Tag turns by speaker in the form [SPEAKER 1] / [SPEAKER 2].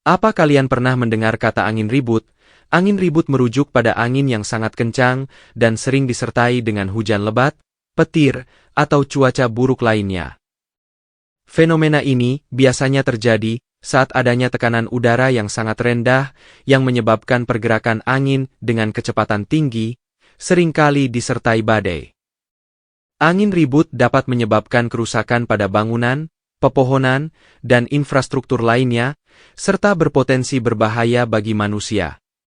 [SPEAKER 1] Apa kalian pernah mendengar kata angin ribut? Angin ribut merujuk pada angin yang sangat kencang dan sering disertai dengan hujan lebat, petir, atau cuaca buruk lainnya. Fenomena ini biasanya terjadi saat adanya tekanan udara yang sangat rendah yang menyebabkan pergerakan angin dengan kecepatan tinggi, seringkali disertai badai. Angin ribut dapat menyebabkan kerusakan pada bangunan, pepohonan, dan infrastruktur lainnya, serta berpotensi berbahaya bagi manusia.